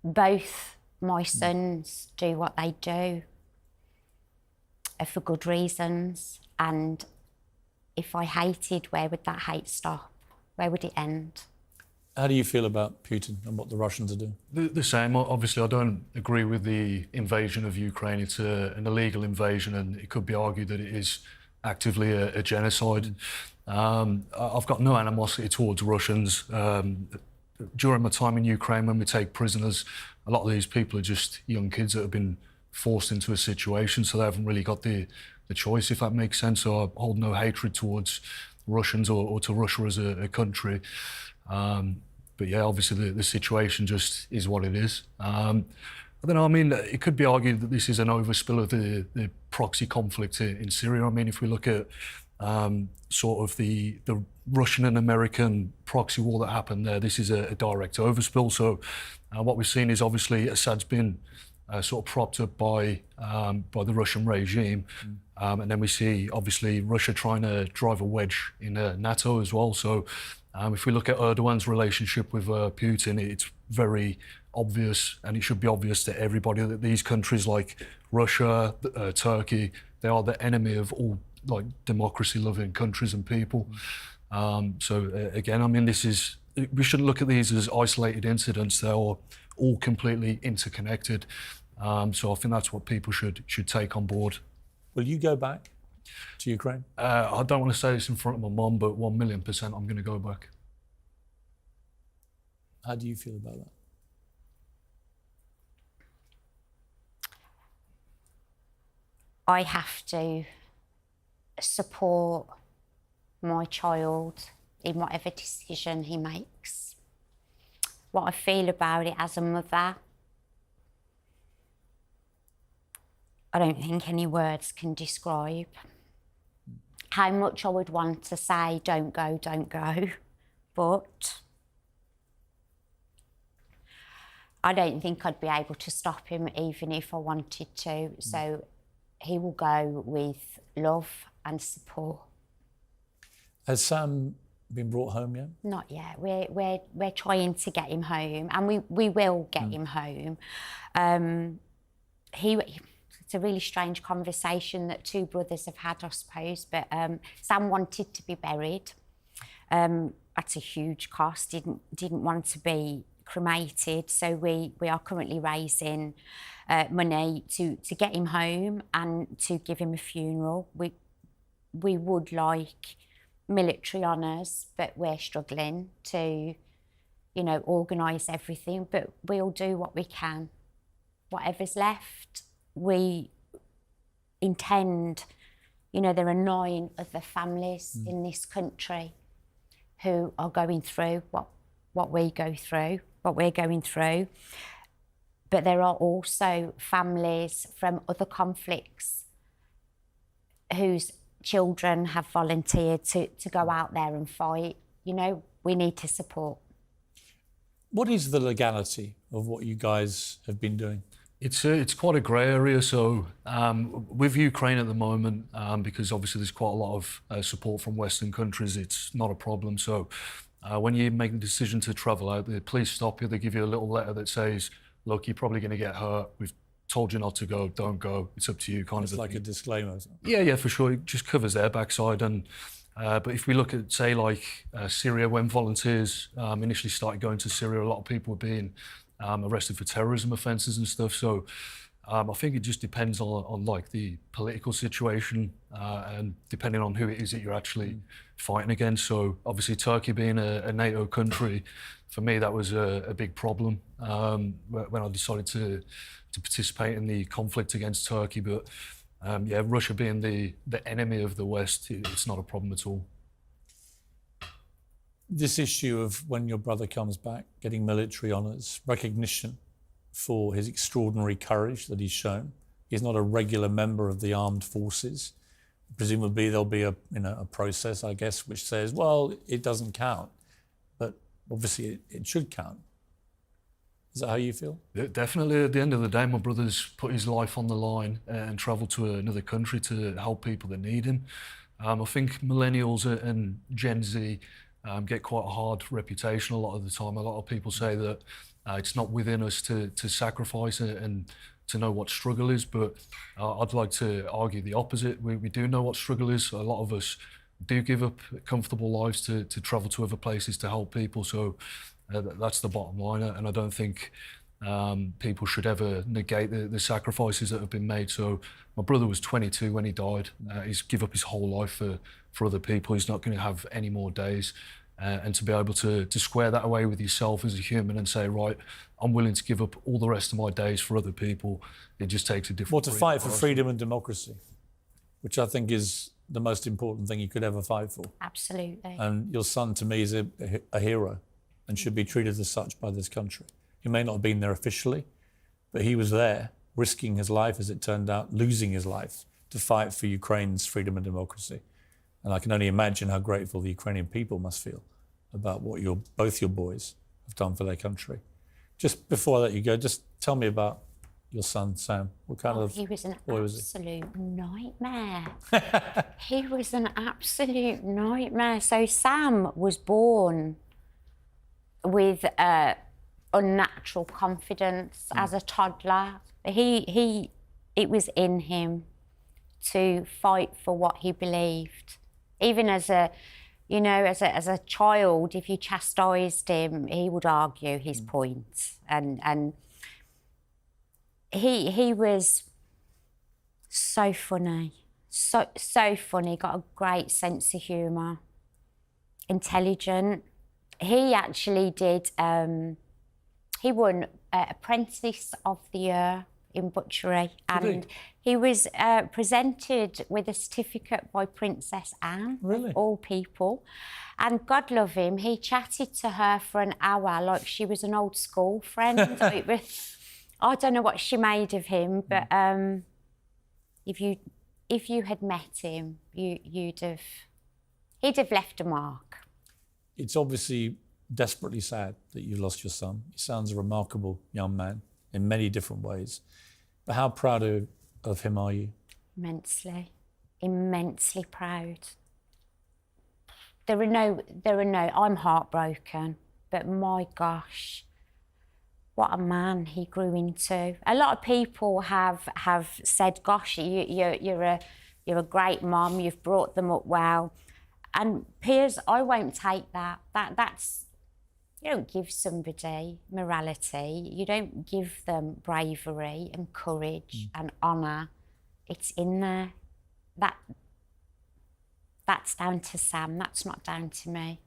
both my sons do what they do are for good reasons, and if I hated, where would that hate stop? Where would it end? How do you feel about Putin and what the Russians are doing? The same. Obviously, I don't agree with the invasion of Ukraine. It's an illegal invasion, and it could be argued that it is actively a genocide. I've got no animosity towards Russians. During my time in Ukraine, when we take prisoners, a lot of these people are just young kids that have been forced into a situation, so they haven't really got the choice, if that makes sense. So I hold no hatred towards Russians or to Russia as a country. But yeah, obviously the situation just is what it is. I don't know, I mean, it could be argued that this is an overspill of the proxy conflict in Syria. I mean, if we look at sort of the Russian and American proxy war that happened there, this is a direct overspill. So what we've seen is obviously Assad's been sort of propped up by the Russian regime. And then we see, obviously, Russia trying to drive a wedge in NATO as well. So if we look at Erdogan's relationship with Putin, it's very obvious, and it should be obvious to everybody, that these countries like Russia, Turkey, they are the enemy of all like democracy-loving countries and people. So again, I mean, we shouldn't look at these as isolated incidents. They're all completely interconnected. So I think that's what people should take on board. Will you go back to Ukraine? I don't want to say this in front of my mum, but 1,000,000% I'm going to go back. How do you feel about that? I have to support my child in whatever decision he makes. What I feel about it as a mother, I don't think any words can describe. How much I would want to say, don't go, but I don't think I'd be able to stop him even if I wanted to. So he will go with love and support. Has Sam been brought home yet? Not yet. We're trying to get him home, and we will get him home. It's a really strange conversation that two brothers have had, I suppose. But Sam wanted to be buried. That's a huge cost. Didn't want to be cremated. So we are currently raising money to get him home and to give him a funeral. We would like military honours, but we're struggling to, organise everything. But we'll do what we can. Whatever's left, we intend, there are 9 other families in this country who are going through what we're going through. But there are also families from other conflicts whose children have volunteered to go out there and fight. We need to support. What is the legality of what you guys have been doing? It's quite a grey area. So with Ukraine at the moment, because obviously there's quite a lot of support from Western countries, it's not a problem. So when you make the decision to travel out, the police stop you. They give you a little letter that says, look, you're probably going to get hurt. We've told you not to go, don't go. It's up to you, kind of. It's like a disclaimer. Yeah, for sure. It just covers their backside. And but if we look at, say, like Syria, when volunteers initially started going to Syria, a lot of people were being arrested for terrorism offences and stuff. So I think it just depends on like the political situation and depending on who it is that you're actually fighting against. So obviously Turkey being a NATO country, for me that was a big problem when I decided to participate in the conflict against Turkey. But Russia being the enemy of the West, it's not a problem at all. This issue of when your brother comes back, getting military honours, recognition for his extraordinary courage that he's shown. He's not a regular member of the armed forces. Presumably there'll be a process, I guess, which says, well, it doesn't count. But Obviously, it should count. Is that how you feel? Yeah, definitely. At the end of the day, my brother's put his life on the line and travelled to another country to help people that need him. I think millennials and Gen Z get quite a hard reputation a lot of the time. A lot of people say that it's not within us to sacrifice and to know what struggle is, but I'd like to argue the opposite. We do know what struggle is. A lot of us do give up comfortable lives to travel to other places to help people. So that's the bottom line, and I don't think people should ever negate the sacrifices that have been made. So my brother was 22 when he died. He's given up his whole life for other people. He's not going to have any more days. And to be able to square that away with yourself as a human and say, right, I'm willing to give up all the rest of my days for other people, it just takes a different... Well, to fight for freedom and democracy, which I think is the most important thing you could ever fight for. Absolutely. And your son, to me, is a hero and should be treated as such by this country. He may not have been there officially, but he was there, risking his life, as it turned out, losing his life to fight for Ukraine's freedom and democracy. And I can only imagine how grateful the Ukrainian people must feel about what both your boys have done for their country. Just before I let you go, just tell me about your son, Sam. What kind of he was an boy was he? absolute nightmare. He was an absolute nightmare. So Sam was born with unnatural confidence as a toddler. It was in him to fight for what he believed. Even as a child, if you chastised him, he would argue his points. And he was so funny, so funny, got a great sense of humour, intelligent. He actually did, he won Apprentice of the Year in butchery, and he was presented with a certificate by Princess Anne, of all people. And God love him, he chatted to her for an hour like she was an old school friend. I don't know what she made of him, but if you had met him, he'd have left a mark. It's obviously desperately sad that you lost your son. He sounds a remarkable young man in many different ways. But how proud of him are you? Immensely proud. I'm heartbroken, but my gosh, what a man he grew into. A lot of people have said, gosh, you're a great mum, you've brought them up well. And Piers, I won't take that. That's, you don't give somebody morality, you don't give them bravery and courage and honour. It's in there. That's down to Sam, that's not down to me.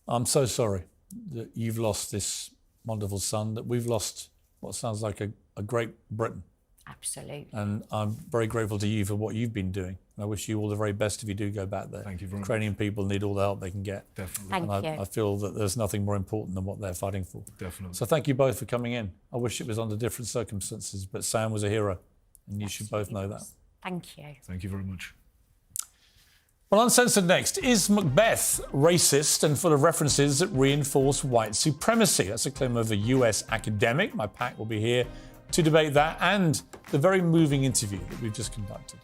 I'm so sorry that you've lost this wonderful son, that we've lost what sounds like a great Britain. Absolutely. And I'm very grateful to you for what you've been doing. I wish you all the very best if you do go back there. Thank you very much. Ukrainian people need all the help they can get. Definitely. Thank you. I feel that there's nothing more important than what they're fighting for. Definitely. So thank you both for coming in. I wish it was under different circumstances, but Sam was a hero, and you should both know that. Thank you. Thank you very much. Well, Uncensored next. Is Macbeth racist and full of references that reinforce white supremacy? That's a claim of a US academic. My pack will be here to debate that and the very moving interview that we've just conducted.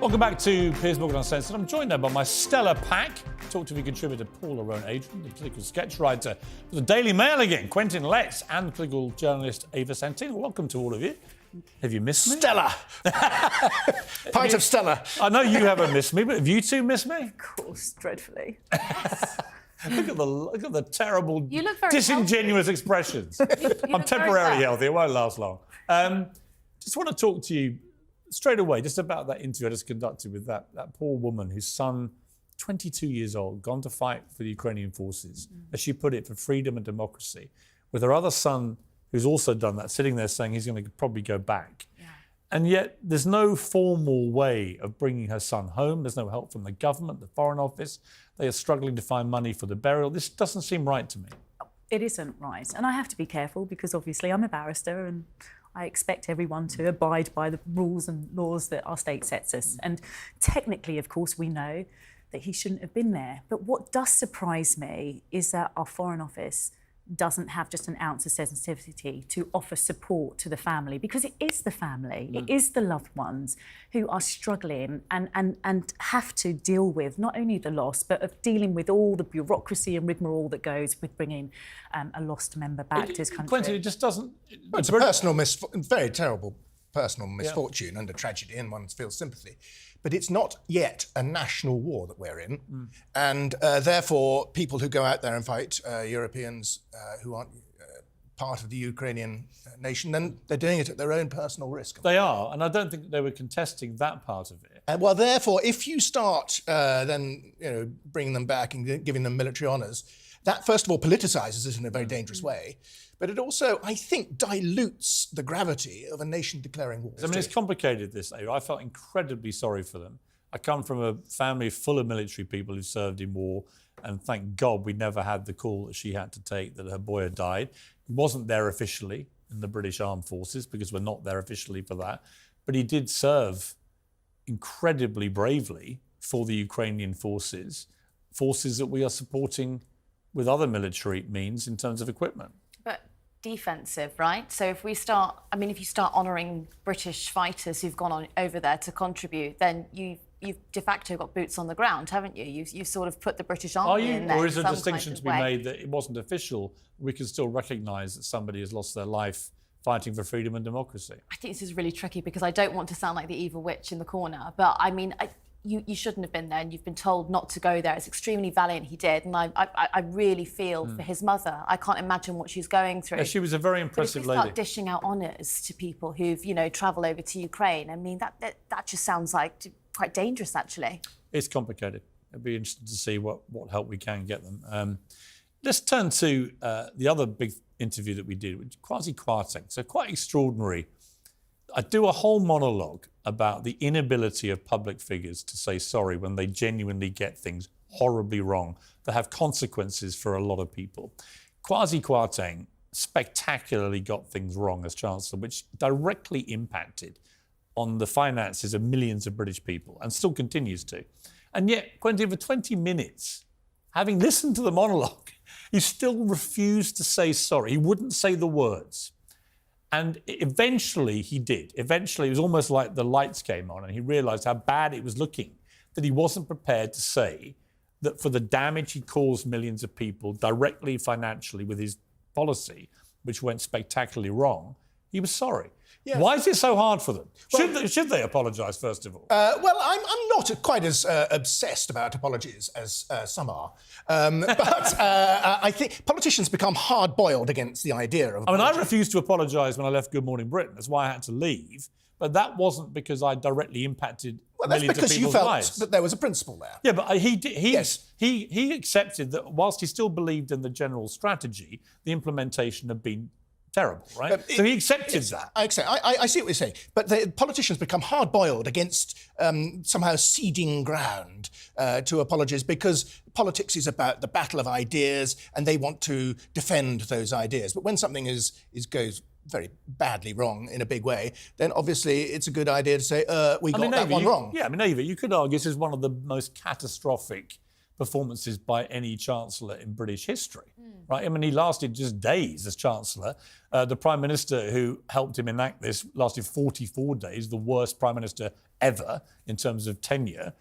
Welcome back to Piers Morgan Uncensored. I'm joined now by my stellar pack. TalkTV contributor Paula Rowan-Adrian, the political sketch writer for the Daily Mail again, Quentin Letts, and political journalist Eva Santino. Welcome to all of you. Have you missed me? Stella! Pint of Stella. I know you haven't missed me, but have you two missed me? Of course, dreadfully. Look at the terrible, You look very disingenuous expressions. I'm temporarily healthy. It won't last long. Just want to talk to you straight away just about that interview I just conducted with that poor woman whose son, 22 years old, gone to fight for the Ukrainian forces, as she put it, for freedom and democracy, with her other son, who's also done that, sitting there saying he's going to probably go back. Yeah. And yet there's no formal way of bringing her son home. There's no help from the government, the Foreign Office. They are struggling to find money for the burial. This doesn't seem right to me. It isn't right. And I have to be careful because obviously I'm a barrister and I expect everyone to abide by the rules and laws that our state sets us. And technically, of course, we know that he shouldn't have been there. But what does surprise me is that our Foreign Office doesn't have just an ounce of sensitivity to offer support to the family, because it is the family, it is the loved ones who are struggling and have to deal with not only the loss, but of dealing with all the bureaucracy and rigmarole that goes with bringing a lost member back to his country. Quentin, it just doesn't... It's a personal very terrible personal misfortune and a tragedy, and one feels sympathy. But it's not yet a national war that we're in. And therefore, people who go out there and fight, Europeans who aren't part of the Ukrainian nation, then they're doing it at their own personal risk. They are, and I don't think they were contesting that part of it. Well, therefore, if you start then bringing them back and giving them military honours, that first of all politicises it in a very dangerous way. But it also, I think, dilutes the gravity of a nation declaring war. I mean, it's complicated, this. I felt incredibly sorry for them. I come from a family full of military people who served in war, and thank God we never had the call that she had to take that her boy had died. He wasn't there officially in the British Armed Forces, because we're not there officially for that. But he did serve incredibly bravely for the Ukrainian forces that we are supporting with other military means in terms of equipment. But defensive, right? So if you start honouring British fighters who've gone on over there to contribute, then you've de facto got boots on the ground, haven't you? You've sort of put the British Army in there. Or is there a distinction to be made that it wasn't official? We can still recognise that somebody has lost their life fighting for freedom and democracy. I think this is really tricky because I don't want to sound like the evil witch in the corner, but I mean, you shouldn't have been there, and you've been told not to go there. It's extremely valiant he did, and I really feel for his mother. I can't imagine what she's going through. Yeah, she was a very impressive lady. If you start lady. dishing out honours to people who've, travelled over to Ukraine, I mean, that just sounds like quite dangerous, actually. It's complicated. It'd be interesting to see what help we can get them. Let's turn to the other big interview that we did with Kwasi Kwarteng. So quite extraordinary. I do a whole monologue about the inability of public figures to say sorry when they genuinely get things horribly wrong that have consequences for a lot of people. Kwasi Kwarteng spectacularly got things wrong as Chancellor, which directly impacted on the finances of millions of British people and still continues to. And yet, Quentin, for 20 minutes, having listened to the monologue, he still refused to say sorry. He wouldn't say the words. And eventually he did. Eventually it was almost like the lights came on and he realised how bad it was looking, that he wasn't prepared to say that for the damage he caused millions of people directly financially with his policy, which went spectacularly wrong, he was sorry. Yeah. Why is it so hard for them? Well, should they apologise, first of all? Well, I'm not quite as obsessed about apologies as some are. But I think politicians become hard-boiled against the idea of apologies. I mean, I refused to apologise when I left Good Morning Britain. That's why I had to leave. But that wasn't because I directly impacted millions of people's lives. Well, that's because you felt that there was a principle there. Yeah, but he accepted that whilst he still believed in the general strategy, the implementation had been terrible, right? So he accepted that. I see what you're saying. But the politicians become hard-boiled against somehow ceding ground to apologies because politics is about the battle of ideas and they want to defend those ideas. But when something goes very badly wrong in a big way, then obviously it's a good idea to say, we got that one wrong. Yeah, Eva, you could argue this is one of the most catastrophic performances by any Chancellor in British history, right? I mean, he lasted just days as Chancellor. The Prime Minister who helped him enact this lasted 44 days, the worst Prime Minister ever in terms of tenure.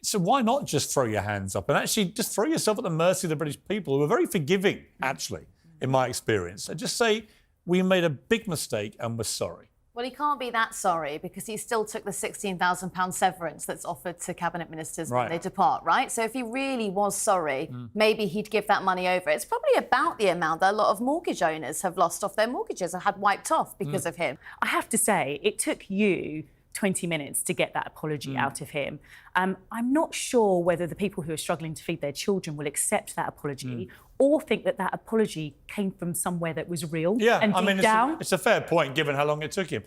So why not just throw your hands up and actually just throw yourself at the mercy of the British people, who are very forgiving, actually, in my experience. And just say, we made a big mistake and we're sorry. Well, he can't be that sorry because he still took the £16,000 severance that's offered to cabinet ministers when they depart, right? So if he really was sorry, maybe he'd give that money over. It's probably about the amount that a lot of mortgage owners have lost off their mortgages and had wiped off because of him. I have to say, it took you 20 minutes to get that apology out of him. I'm not sure whether the people who are struggling to feed their children will accept that apology or think that that apology came from somewhere that was real and deep down. It's a fair point, given how long it took him.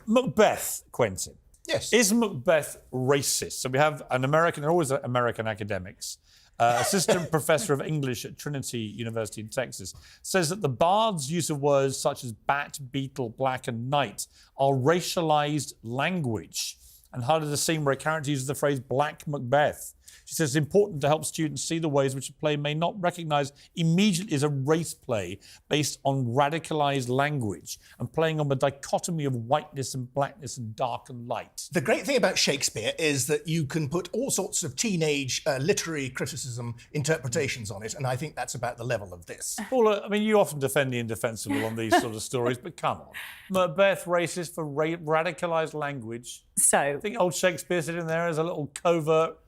Macbeth, Quentin. Yes. Is Macbeth racist? So we have an American, they're always American academics, assistant professor of English at Trinity University in Texas, says that the bard's use of words such as bat, beetle, black and knight are racialized language, and highlighted a scene where a character uses the phrase Black Macbeth. She says it's important to help students see the ways which a play may not recognise immediately as a race play based on radicalised language and playing on the dichotomy of whiteness and blackness and dark and light. The great thing about Shakespeare is that you can put all sorts of teenage literary criticism interpretations on it, and I think that's about the level of this. Paula, I mean, you often defend the indefensible on these sort of stories, but come on. Macbeth racist for radicalised language. So I think old Shakespeare sitting there as a little covert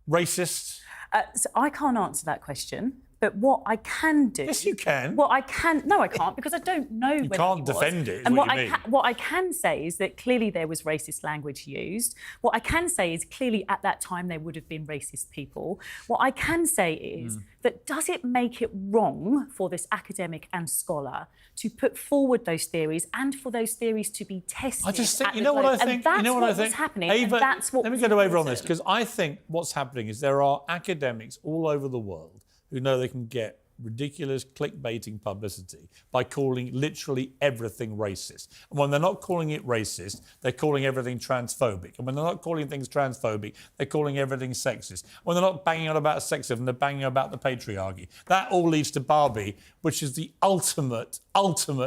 racist. So I can't answer that question. But what I can do... Yes, you can. What I can... No, I can't, because I don't know whether You can't defend it, is and what you mean. what I can say is that clearly there was racist language used. What I can say is clearly at that time there would have been racist people. What I can say is that does it make it wrong for this academic and scholar to put forward those theories and for those theories to be tested? I just think, you know what I think? And that's you know what I think? was happening. Ava, and that's what let me was go to Ava on important. this, because I think what's happening is there are academics all over the world who know they can get ridiculous clickbaiting publicity by calling literally everything racist. And when they're not calling it racist, they're calling everything transphobic. And when they're not calling things transphobic, they're calling everything sexist. When they're not banging on about sexism, they're banging about the patriarchy. That all leads to Barbie, which is the ultimate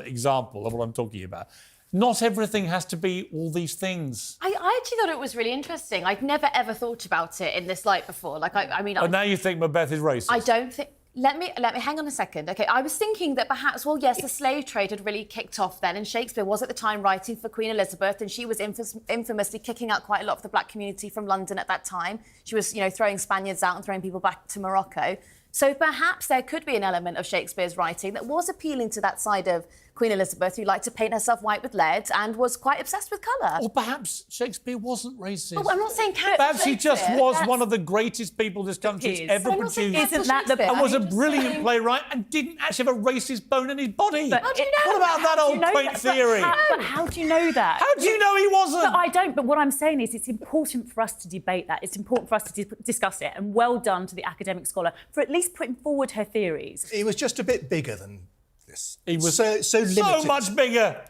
example of what I'm talking about. Not everything has to be all these things. I actually thought it was really interesting. I'd never, ever thought about it in this light before. Like, I mean... But now you think Macbeth is racist? I don't think... Let me hang on a second. OK, I was thinking that perhaps, well, yes, the slave trade had really kicked off then, and Shakespeare was at the time writing for Queen Elizabeth, and she was infamously kicking out quite a lot of the black community from London at that time. She was, throwing Spaniards out and throwing people back to Morocco. So perhaps there could be an element of Shakespeare's writing that was appealing to that side of Queen Elizabeth, who liked to paint herself white with lead and was quite obsessed with colour. Or perhaps Shakespeare wasn't racist. Oh, I'm not saying perhaps he just was one of the greatest people this country's ever produced. Isn't that the... And was a brilliant playwright and didn't actually have a racist bone in his body. But how do you know what about that old quaint theory? But how do you know that? How do you know he wasn't? But I don't. But what I'm saying is it's important for us to debate that. It's important for us to discuss it. And well done to the academic scholar for at least putting forward her theories. He was just a bit bigger than this. He was so limited. So much bigger.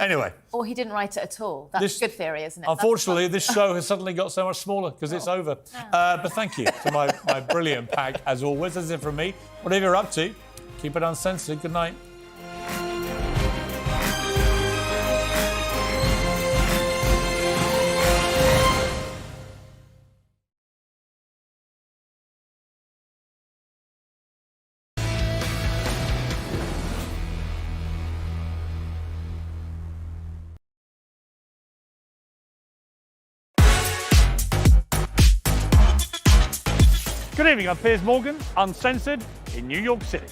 Anyway. Or he didn't write it at all. That's a good theory, isn't it? Unfortunately, this show has suddenly got so much smaller because it's over. But thank you to my brilliant pack, as always. That's it from me. Whatever you're up to, keep it uncensored. Good night. Good evening, I'm Piers Morgan, Uncensored in New York City.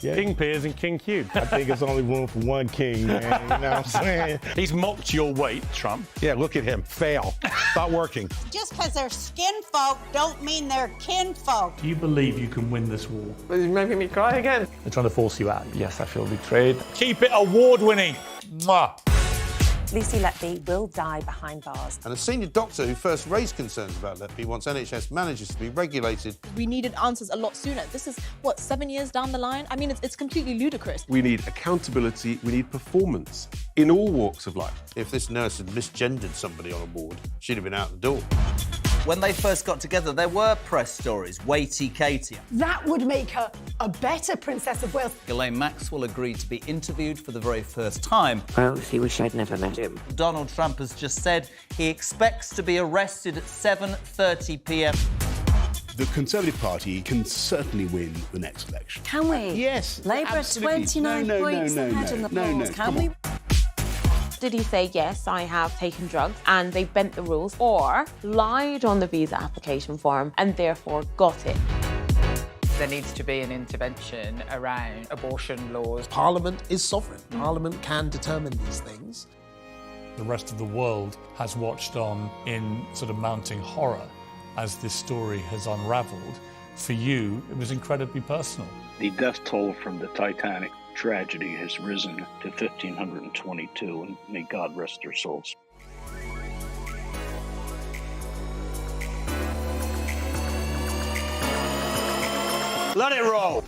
Yeah. King Piers and King Q. I think it's only room for one king, man. You know what I'm saying? He's mocked your weight, Trump. Yeah, look at him. Fail. Stop working. Just because they're skin folk don't mean they're kin folk. Do you believe you can win this war? He's making me cry again. They're trying to force you out. Yes, I feel betrayed. Keep it award-winning. Mwah. Lucy Letby will die behind bars. And a senior doctor who first raised concerns about Letby wants NHS managers to be regulated. We needed answers a lot sooner. This is, what, 7 years down the line? I mean, it's completely ludicrous. We need accountability, we need performance in all walks of life. If this nurse had misgendered somebody on a ward, she'd have been out the door. When they first got together, there were press stories. Weighty Katie. That would make her a better Princess of Wales. Ghislaine Maxwell agreed to be interviewed for the very first time. I honestly wish I'd never met him. Donald Trump has just said he expects to be arrested at 7:30 p.m. The Conservative Party can certainly win the next election. Can we? Yes. Labour are absolutely. 29 points ahead in the polls. Can we? Did he say, yes, I have taken drugs and they bent the rules, or lied on the visa application form and therefore got it? There needs to be an intervention around abortion laws. Parliament is sovereign. Parliament can determine these things. The rest of the world has watched on in sort of mounting horror as this story has unravelled. For you, it was incredibly personal. The death toll from the Titanic tragedy has risen to 1,522, and may God rest their souls. Let it roll.